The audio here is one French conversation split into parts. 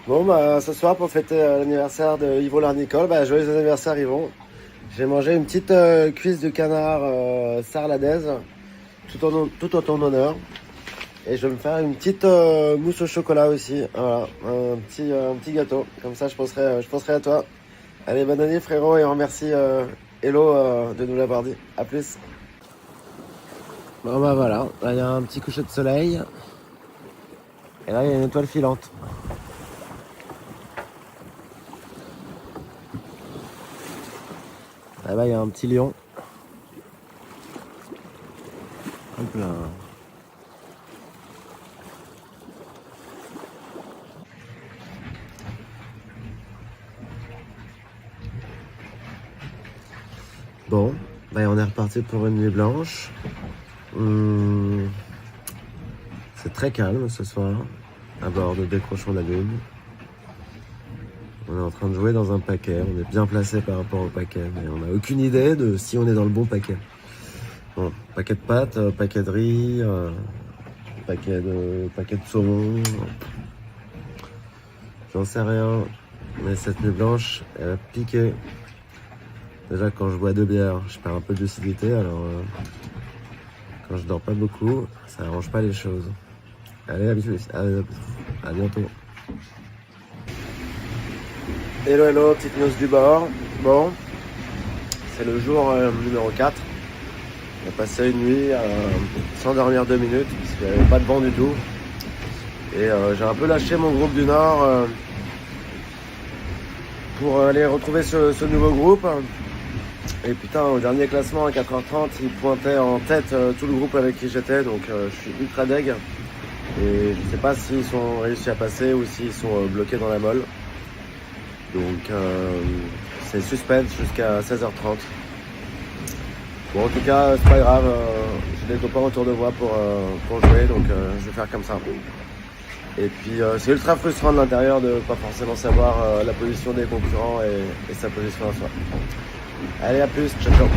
Bon, bah, ce soir, pour fêter l'anniversaire de Yvon Larnicole, bah, joyeux anniversaire Yvon. J'ai mangé une petite cuisse de canard sarladaise, tout en ton honneur. Et je vais me faire une petite mousse au chocolat aussi. Voilà, un petit gâteau. Comme ça, je penserai à toi. Allez, bonne année frérot, et on remercie Hello de nous l'avoir dit. À plus. Bon, bah voilà, là, il y a un petit coucher de soleil. Et là, il y a une étoile filante. Là-bas, il y a un petit lion. Hop là. Bon, bah, on est reparti pour une nuit blanche. C'est très calme ce soir, à bord de Décrochons la Lune. On est en train de jouer dans un paquet, on est bien placé par rapport au paquet, mais on n'a aucune idée de si on est dans le bon paquet. Bon, paquet de pâtes, paquet de riz, paquet de saumon. J'en sais rien, mais cette nuit blanche, elle a piqué. Déjà, quand je bois 2 bières, je perds un peu de lucidité, alors quand je dors pas beaucoup, ça arrange pas les choses. Allez, à bientôt. Hello, petite news du bord. Bon, c'est le jour numéro 4. On a passé une nuit sans dormir 2 minutes, parce qu'il n'y avait pas de vent du tout. Et j'ai un peu lâché mon groupe du Nord pour aller retrouver ce nouveau groupe. Et putain, au dernier classement à 4h30, il pointait en tête tout le groupe avec qui j'étais, donc je suis ultra deg. Et je sais pas s'ils sont réussi à passer ou s'ils sont bloqués dans la molle. Donc c'est suspense jusqu'à 16h30. Bon, en tout cas, c'est pas grave, j'ai des copains autour de moi pour jouer, donc je vais faire comme ça. Et puis c'est ultra frustrant de l'intérieur de pas forcément savoir la position des concurrents et sa position à soi. Allez, à plus, ciao ciao.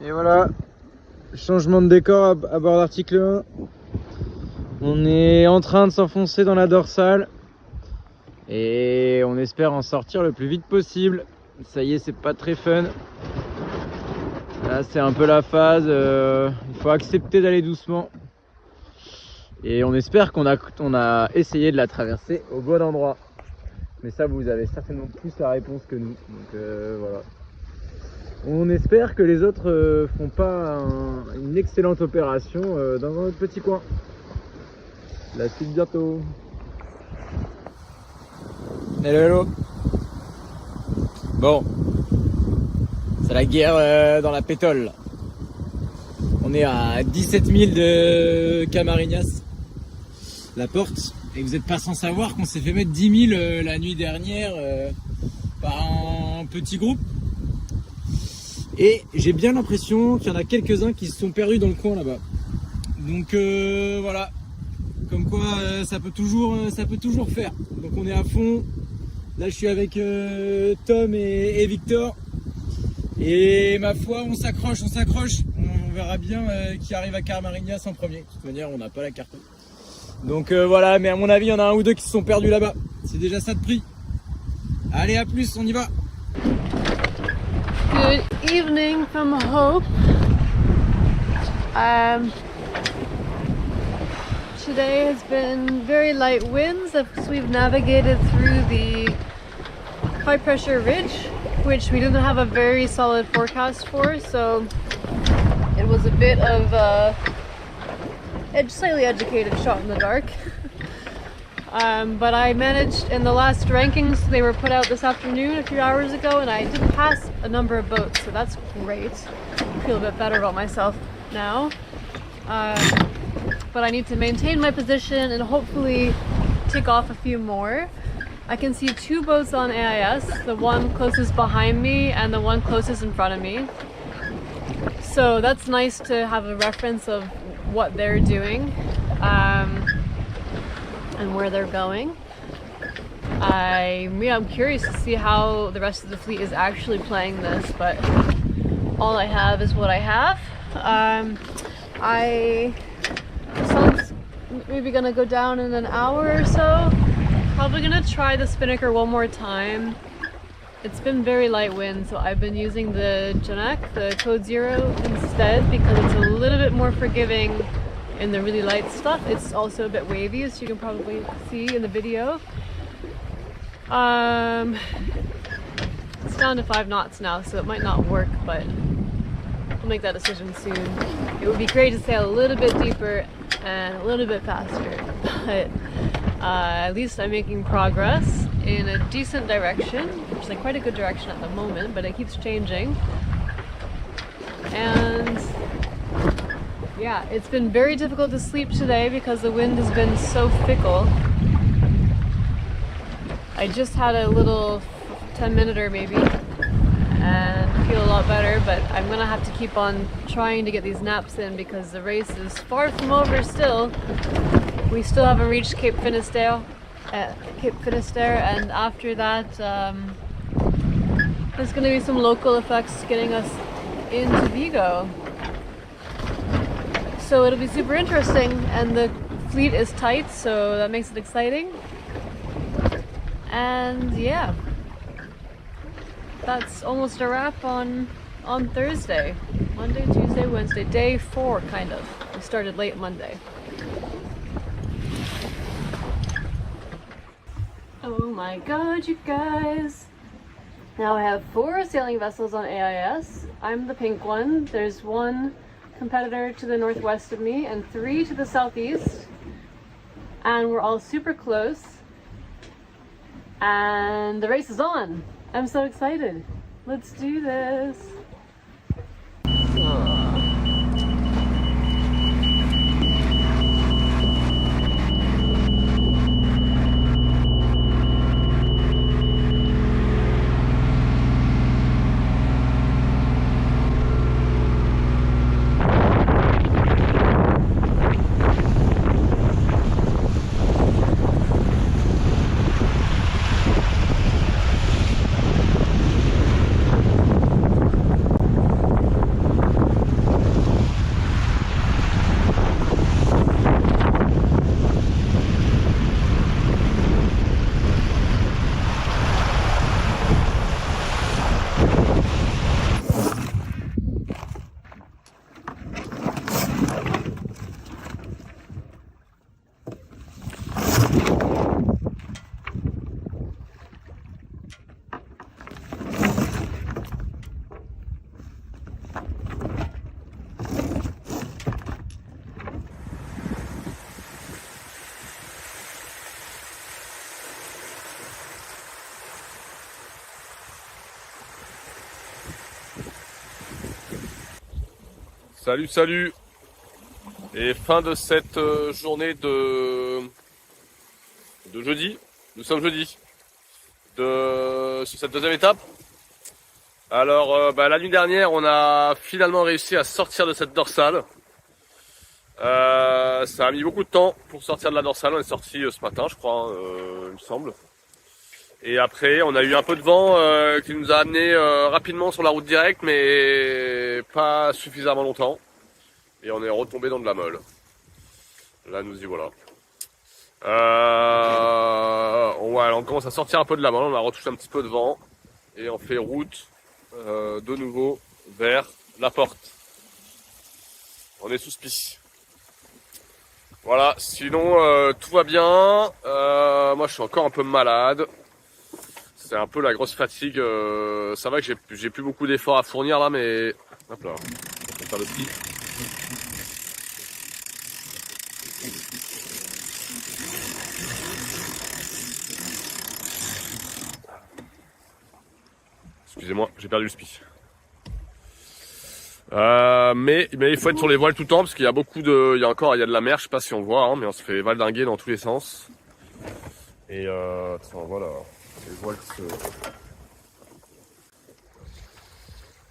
Et voilà, changement de décor à bord d'article 1. On est en train de s'enfoncer dans la dorsale et on espère en sortir le plus vite possible. Ça y est, c'est pas très fun. Là, c'est un peu la phase, il faut accepter d'aller doucement. Et on espère qu'on a essayé de la traverser au bon endroit. Mais ça, vous avez certainement plus la réponse que nous. Donc voilà. On espère que les autres font pas une excellente opération dans un autre petit coin. La suite bientôt. Hello. Bon, c'est la guerre dans la pétole. On est à 17 000 de Camarignas, la porte. Et vous n'êtes pas sans savoir qu'on s'est fait mettre 10 000 la nuit dernière par un petit groupe. Et j'ai bien l'impression qu'il y en a quelques-uns qui se sont perdus dans le coin là-bas. Donc voilà, comme quoi ça peut toujours faire. Donc on est à fond. Là je suis avec Tom et Victor. Et ma foi, on s'accroche. On verra bien qui arrive à Camarignas en premier. De toute manière, on n'a pas la carte. Donc voilà, mais à mon avis, il y en a un ou deux qui se sont perdus là-bas. C'est déjà ça de prix. Allez, à plus, on y va. Good evening from Hope. Today has been very light winds as we've navigated through the high pressure ridge, which we didn't have a very solid forecast for, so it was a bit of a slightly educated shot in the dark. But I managed in the last rankings, they were put out this afternoon a few hours ago, and I did pass a number of boats, so that's great. I feel a bit better about myself now. But I need to maintain my position and hopefully tick off a few more. I can see 2 boats on AIS, the one closest behind me and the one closest in front of me. So that's nice to have a reference of what they're doing and where they're going. I'm curious to see how the rest of the fleet is actually playing this, but all I have is what I have. The sun's maybe gonna go down in an hour or so. Probably gonna try the spinnaker one more time. It's been very light wind, so I've been using the Janak, the Code Zero instead, because it's a little bit more forgiving in the really light stuff. It's also a bit wavy, as you can probably see in the video. It's down to 5 knots now, so it might not work, but we'll make that decision soon. It would be great to sail a little bit deeper and a little bit faster, but at least I'm making progress in a decent direction, which is like quite a good direction at the moment, but it keeps changing. And yeah, it's been very difficult to sleep today because the wind has been so fickle. I just had a little 10-minute maybe and feel a lot better, but I'm gonna have to keep on trying to get these naps in because the race is far from over still. We still haven't reached Cape Finisterre, and after that there's gonna be some local effects getting us into Vigo. So it'll be super interesting, and the fleet is tight, so that makes it exciting. And yeah, that's almost a wrap on Thursday. Monday, Tuesday, Wednesday, day 4 kind of. We started late Monday. Oh my god, you guys! Now I have 4 sailing vessels on AIS. I'm the pink one. There's 1 competitor to the northwest of me and 3 to the southeast. And we're all super close. And the race is on! I'm so excited. Let's do this. Salut, salut! Et fin de cette journée de jeudi. Nous sommes jeudi. Sur cette deuxième étape. Alors, la nuit dernière, on a finalement réussi à sortir de cette dorsale. Ça a mis beaucoup de temps pour sortir de la dorsale. On est sorti ce matin, je crois, il me semble. Et après, on a eu un peu de vent qui nous a amené rapidement sur la route directe, mais pas suffisamment longtemps. Et on est retombé dans de la molle. Là, nous y voilà. On commence à sortir un peu de la molle, on a retouché un petit peu de vent. Et on fait route de nouveau vers la porte. On est sous spi. Voilà, sinon tout va bien. Moi, je suis encore un peu malade. C'est un peu la grosse fatigue. Ça va que j'ai plus beaucoup d'efforts à fournir là, mais hop là, on va faire le ski. Excusez-moi, j'ai perdu le spi. Mais il faut être sur les voiles tout le temps parce qu'il y a beaucoup de, il y a de la mer, je sais pas si on voit, hein, mais on se fait valdinguer dans tous les sens. Et voilà. Les voiles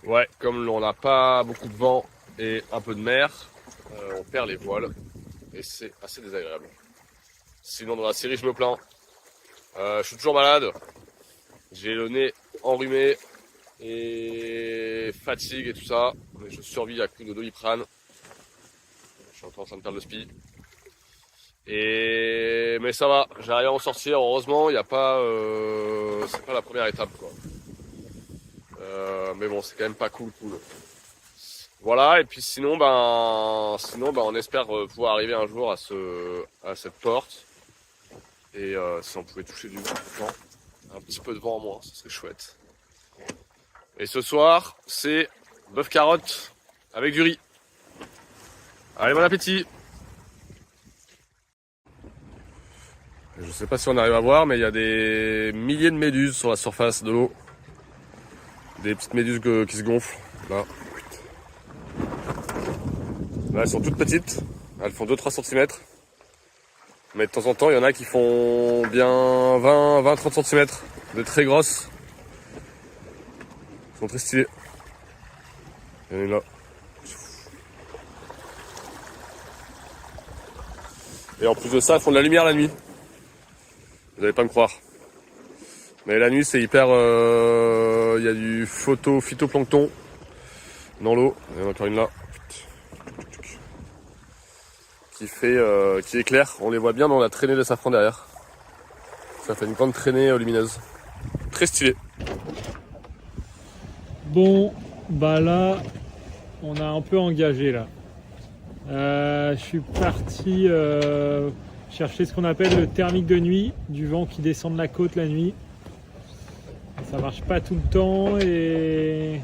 Ouais, comme on n'a pas beaucoup de vent et un peu de mer, on perd les voiles et c'est assez désagréable. Sinon dans la série je me plains, Je suis toujours malade. J'ai le nez enrhumé et fatigue et tout ça. Mais je survis à coup de Doliprane. Je suis encore en train de perdre le spi. Mais ça va, j'arrive à en sortir. Heureusement, il n'y a pas, c'est pas la première étape, quoi. Mais bon, c'est quand même pas cool. Voilà. Et puis sinon, on espère pouvoir arriver un jour à cette porte. Et si on pouvait toucher du vent, un petit peu de vent en moins, ce serait chouette. Et ce soir, c'est bœuf carotte avec du riz. Allez, bon appétit! Je sais pas si on arrive à voir, mais il y a des milliers de méduses sur la surface de l'eau. Des petites méduses qui se gonflent. Là, elles sont toutes petites. Elles font 2-3 cm. Mais de temps en temps, il y en a qui font bien 20-30 cm. De très grosses. Elles sont très stylées. Il y en a une là. Et en plus de ça, elles font de la lumière la nuit. Vous n'allez pas me croire. Mais la nuit, c'est hyper... Il y a du phytoplancton dans l'eau. Il y en a encore une là. Qui éclaire. On les voit bien dans la traînée de safran derrière. Ça fait une grande traînée lumineuse. Très stylé. Bon, bah là, on a un peu engagé là. Je suis parti chercher ce qu'on appelle le thermique de nuit, du vent qui descend de la côte la nuit. Ça marche pas tout le temps et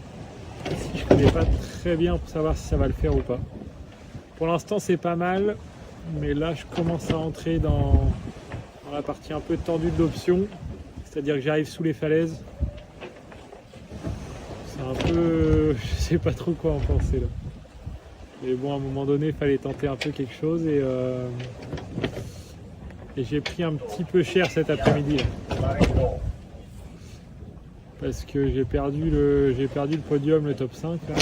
je connais pas très bien pour savoir si ça va le faire ou pas. Pour l'instant c'est pas mal, mais là je commence à entrer dans la partie un peu tendue de l'option, c'est-à-dire que j'arrive sous les falaises. C'est un peu... je sais pas trop quoi en penser là. Mais bon, à un moment donné, il fallait tenter un peu quelque chose et j'ai pris un petit peu cher cet après-midi. Parce que j'ai perdu le podium, le top 5. Là.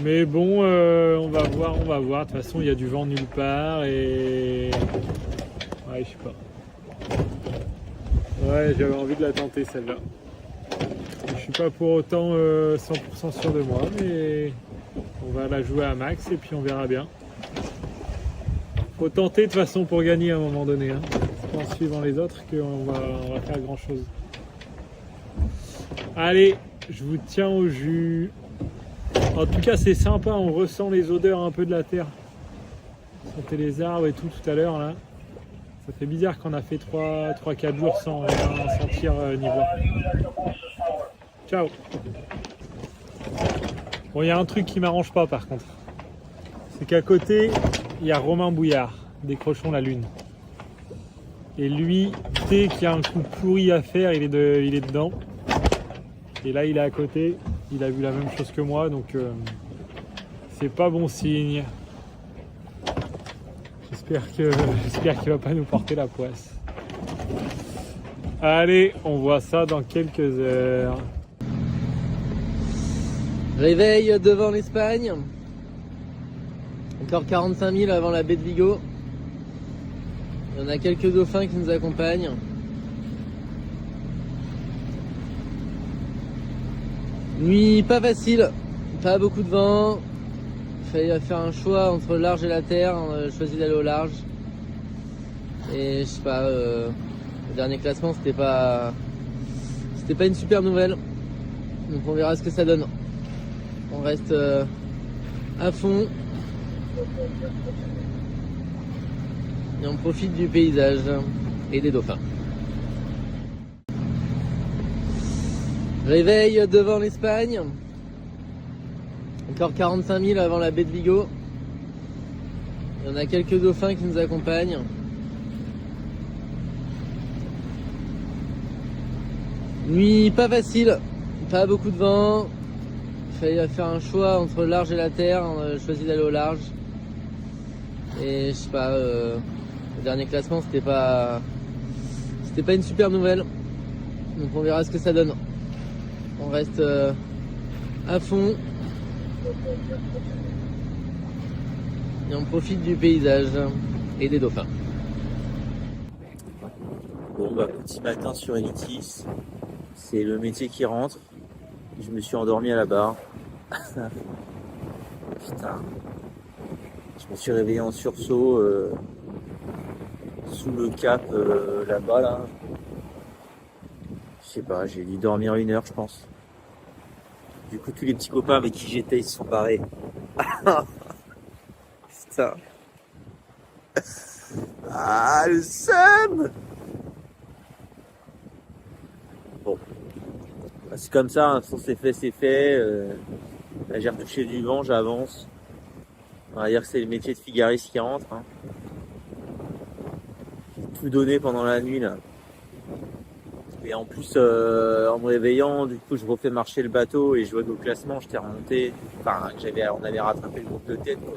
Mais bon, on va voir. De toute façon, il y a du vent nulle part et... ouais, je sais pas. Ouais, j'avais envie de la tenter celle-là. Je suis pas pour autant 100% sûr de moi, mais... on va la jouer à max et puis on verra bien. Faut tenter de toute façon pour gagner à un moment donné. Hein. C'est pas en suivant les autres qu'on va faire grand chose. Allez, je vous tiens au jus. En tout cas c'est sympa, on ressent les odeurs un peu de la terre. Sentez les arbres et tout à l'heure là. Ça fait bizarre qu'on a fait 3-4 jours sans rien sentir ni voir. Ciao. Bon, il y a un truc qui m'arrange pas par contre. C'est qu'à côté, il y a Romain Bouillard, Décrochons la Lune. Et lui, dès qu'il y a un coup pourri à faire, il est dedans. Et là, il est à côté. Il a vu la même chose que moi, donc c'est pas bon signe. J'espère qu'il va pas nous porter la poisse. Allez, on voit ça dans quelques heures. Réveil devant l'Espagne. Encore 45 000 avant la baie de Vigo. Il y en a quelques dauphins qui nous accompagnent. Nuit pas facile, pas beaucoup de vent. Il fallait faire un choix entre le large et la terre. On a choisi d'aller au large. Et je sais pas, le dernier classement c'était pas une super nouvelle. Donc on verra ce que ça donne. On reste à fond et on profite du paysage et des dauphins. Réveil devant l'Espagne. Encore 45 000 avant la baie de Vigo. Il y en a quelques dauphins qui nous accompagnent. Nuit pas facile, pas beaucoup de vent. Il fallait faire un choix entre le large et la terre. On a choisi d'aller au large. Et je sais pas, le dernier classement c'était pas une super nouvelle. Donc on verra ce que ça donne. On reste à fond et on profite du paysage et des dauphins. Bon bah petit matin sur Elitis, c'est le métier qui rentre. Je me suis endormi à la barre. Putain. Je me suis réveillé en sursaut sous le cap là-bas là. Je sais pas, j'ai dû dormir 1 heure je pense. Du coup tous les petits copains avec qui j'étais ils se sont barrés. Putain. Ah le seum. Bon. Bah, c'est comme ça, hein. C'est fait, c'est fait. Là j'ai retouché du vent, j'avance. On va dire que c'est le métier de figariste qui rentre. Hein. J'ai tout donné pendant la nuit là. Et en plus, en me réveillant, du coup, je refais marcher le bateau et je vois qu'au classement, j'étais remonté. Enfin, on avait rattrapé le groupe de tête. Quoi.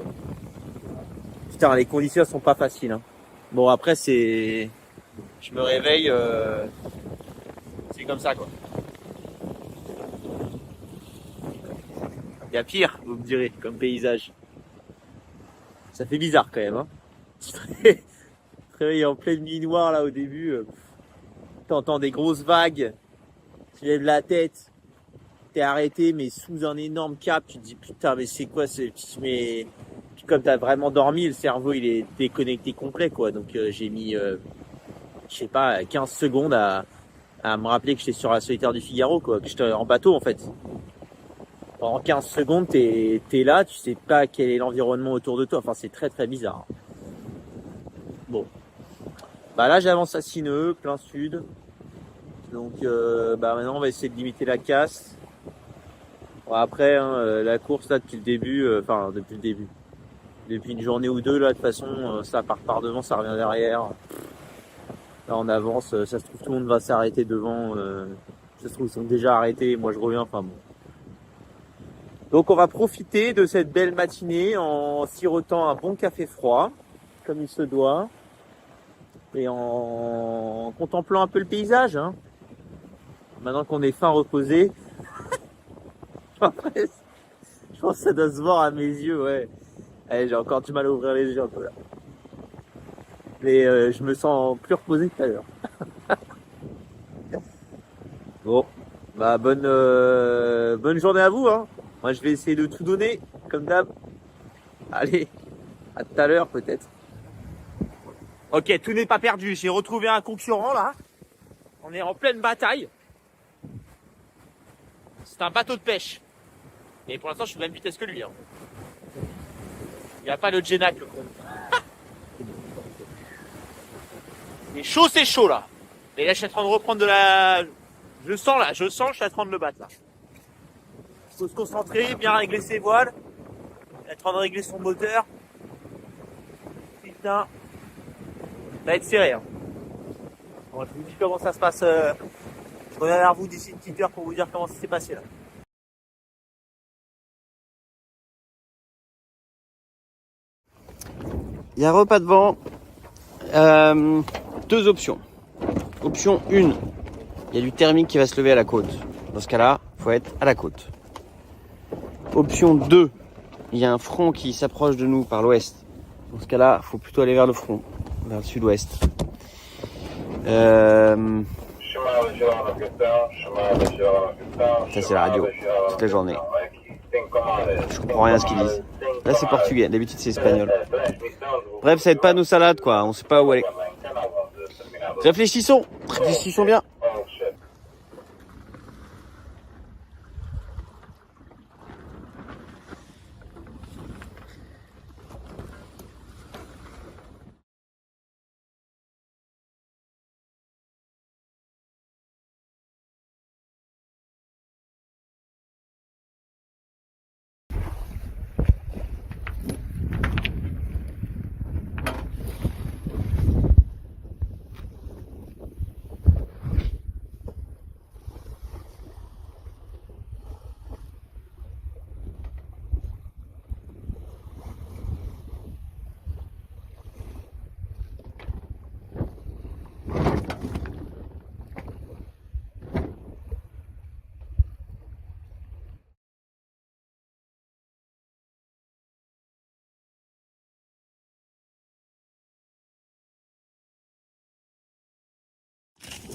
Putain, les conditions sont pas faciles. Hein. Bon, après, je me réveille, c'est comme ça, quoi. Il y a pire, vous me direz, comme paysage. Ça fait bizarre quand même. Hein. Tu te réveilles en pleine nuit noire là au début. T'entends des grosses vagues. Tu lèves la tête. T'es arrêté mais sous un énorme cap. Tu te dis putain mais c'est quoi ce... Mais puis comme t'as vraiment dormi, le cerveau il est déconnecté complet quoi. Donc j'ai mis je sais pas 15 secondes à me rappeler que j'étais sur la solitaire du Figaro quoi. Que j'étais en bateau en fait. Pendant 15 secondes, t'es là, tu sais pas quel est l'environnement autour de toi. Enfin, c'est très très bizarre. Bon. Bah là, j'avance à Sineux, plein sud. Donc, bah maintenant, on va essayer de limiter la casse. Bon, après, hein, la course, là, depuis le début, depuis une journée ou deux, là, de toute façon, ça part par devant, ça revient derrière. Là, on avance. Ça se trouve, tout le monde va s'arrêter devant. Ça se trouve, ils sont déjà arrêtés. Moi, je reviens. Enfin, bon. Donc on va profiter de cette belle matinée en sirotant un bon café froid, comme il se doit, et en contemplant un peu le paysage. Hein. Maintenant qu'on est fin reposé, après, je pense que ça doit se voir à mes yeux, ouais. Allez, j'ai encore du mal à ouvrir les yeux un peu là. Mais je me sens plus reposé que tout à l'heure. Bon, bah bonne journée à vous, hein. Moi, je vais essayer de tout donner, comme d'hab. Allez, à tout à l'heure, peut-être. Ok, tout n'est pas perdu. J'ai retrouvé un concurrent, là. On est en pleine bataille. C'est un bateau de pêche. Et pour l'instant, je suis de la même vitesse que lui. Hein. Il n'y a pas le Genac, le con. Mais chaud, c'est chaud, là. Et là, je suis en train de reprendre de la... Je sens, je suis en train de le battre, là. Faut se concentrer, bien régler ses voiles. Il est en train de régler son moteur. Putain. Ça va être serré. Hein. Bon, je vous dis comment ça se passe. Je reviens vers vous d'ici une petite heure pour vous dire comment ça s'est passé là. Il y a repas de vent. 2 options. Option 1, il y a du thermique qui va se lever à la côte. Dans ce cas-là, il faut être à la côte. Option 2, il y a un front qui s'approche de nous par l'ouest. Dans ce cas-là, il faut plutôt aller vers le front, vers le sud-ouest. Ça c'est la radio, toute la journée. Je comprends rien à ce qu'ils disent. Là c'est portugais, d'habitude c'est espagnol. Bref, ça aide pas nos salades quoi, on sait pas où aller. Réfléchissons bien.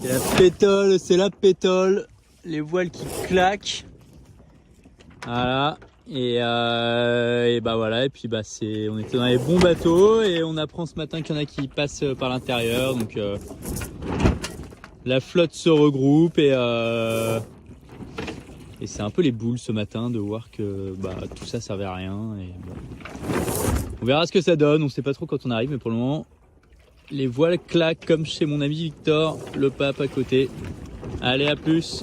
C'est la pétole, les voiles qui claquent. Voilà. Et bah voilà, et puis bah on était dans les bons bateaux et on apprend ce matin qu'il y en a qui passent par l'intérieur, donc la flotte se regroupe et c'est un peu les boules ce matin de voir que bah tout ça servait à rien. Et bon. On verra ce que ça donne, on sait pas trop quand on arrive, mais pour le moment les voiles claquent comme chez mon ami Victor, le pape à côté. Allez, à plus.